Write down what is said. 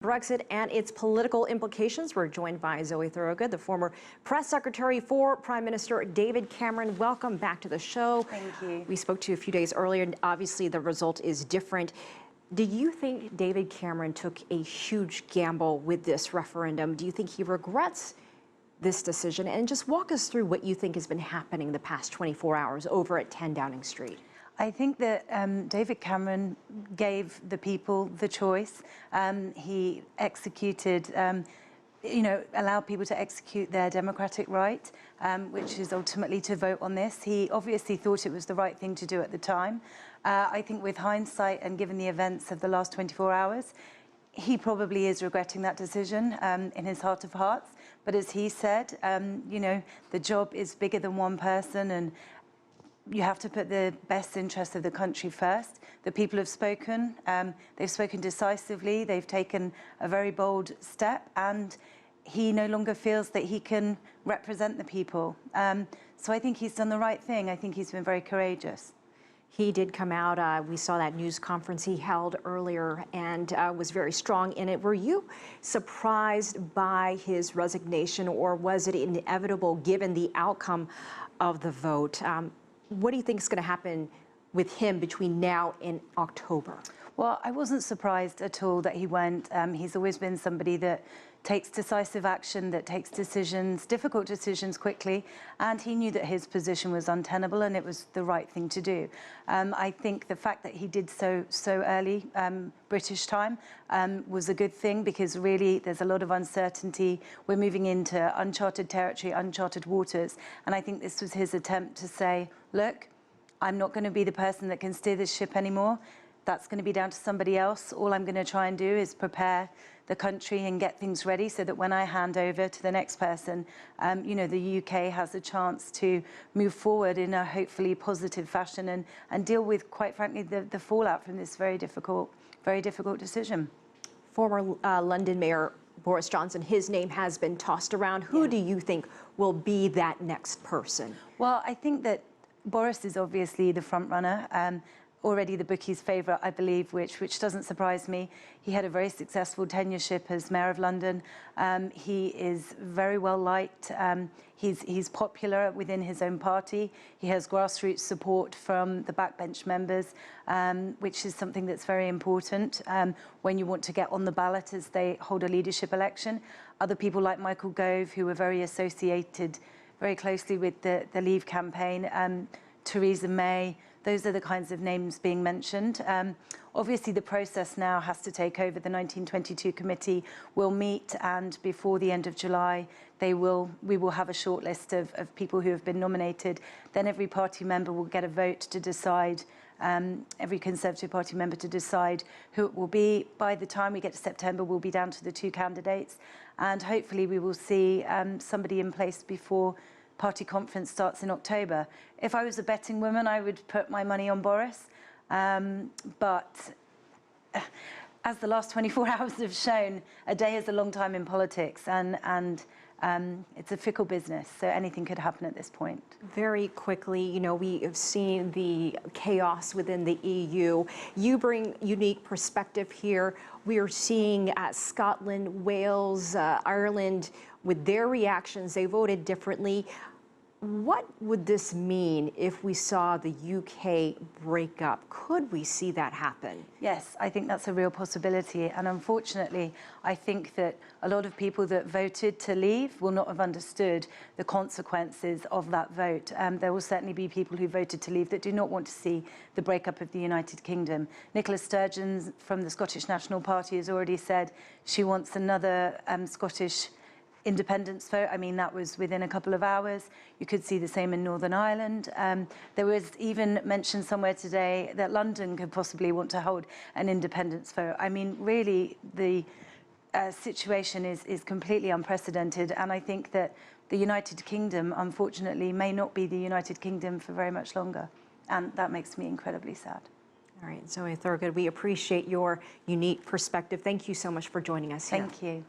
Brexit and its political implications. We're joined by Zoe Thorogood, the former press secretary for Prime Minister David Cameron. Welcome back to the show. Thank you. We spoke to you a few days earlier, and obviously the result is different. Do you think David Cameron took a huge gamble with this referendum? Do you think he regrets this decision? And just walk us through what you think has been happening the past 24 hours over at 10 Downing Street. I think that David Cameron gave the people the choice. He executed, allowed people to execute their democratic right, which is ultimately to vote on this. He obviously thought it was the right thing to do at the time. I think with hindsight and given the events of the last 24 hours, he probably is regretting that decision in his heart of hearts. But as he said, the job is bigger than one person, and you have to put the best interests of the country first. The people have spoken. They've spoken decisively. They've taken a very bold step, and he no longer feels that he can represent the people. So I think he's done the right thing. I think he's been very courageous. He did come out, we saw that news conference he held earlier and was very strong in it. Were you surprised by his resignation, or was it inevitable given the outcome of the vote? What do you think is going to happen with him between now and October? Well, I wasn't surprised at all that he went. He's always been somebody that takes decisive action, that takes decisions, difficult decisions quickly, and he knew that his position was untenable and it was the right thing to do. I think the fact that he did so early, British time, was a good thing, because really there's a lot of uncertainty. We're moving into uncharted territory, uncharted waters, and I think this was his attempt to say, look, I'm not going to be the person that can steer this ship anymore. That's going to be down to somebody else. All I'm going to try and do is prepare the country and get things ready so that when I hand over to the next person, the UK has a chance to move forward in a hopefully positive fashion and deal with, quite frankly, the fallout from this very difficult decision. Former London Mayor Boris Johnson, his name has been tossed around. Who do you think will be that next person? Well, I think that Boris is obviously the front runner. Already the bookie's favourite, I believe, which doesn't surprise me. He had a very successful tenureship as Mayor of London. He is very well liked. He's popular within his own party. He has grassroots support from the backbench members, which is something that's very important when you want to get on the ballot as they hold a leadership election. Other people like Michael Gove, who were very associated very closely with the Leave campaign, Theresa May. Those are the kinds of names being mentioned. Obviously, the process now has to take over. The 1922 committee will meet, and before the end of July, we will have a short list of people who have been nominated. Then every party member will get a vote to decide, every Conservative Party member to decide who it will be. By the time we get to September, we'll be down to the 2 candidates, and hopefully we will see somebody in place before party conference starts in October. If I was a betting woman, I would put my money on Boris. But as the last 24 hours have shown, a day is a long time in politics, and it's a fickle business, so anything could happen at this point. Very quickly, we have seen the chaos within the EU. You bring unique perspective here. We are seeing Scotland, Wales, Ireland, with their reactions, they voted differently. What would this mean if we saw the UK break up? Could we see that happen? Yes, I think that's a real possibility. And unfortunately, I think that a lot of people that voted to leave will not have understood the consequences of that vote. There will certainly be people who voted to leave that do not want to see the breakup of the United Kingdom. Nicola Sturgeon from the Scottish National Party has already said she wants another Scottish independence vote. I mean, that was within a couple of hours. You could see the same in Northern Ireland. There was even mention somewhere today that London could possibly want to hold an independence vote. I mean, really, the situation is completely unprecedented, and I think that the United Kingdom, unfortunately, may not be the United Kingdom for very much longer, and that makes me incredibly sad. All right, Zoe Thorogood, we appreciate your unique perspective. Thank you so much for joining us here. Thank you.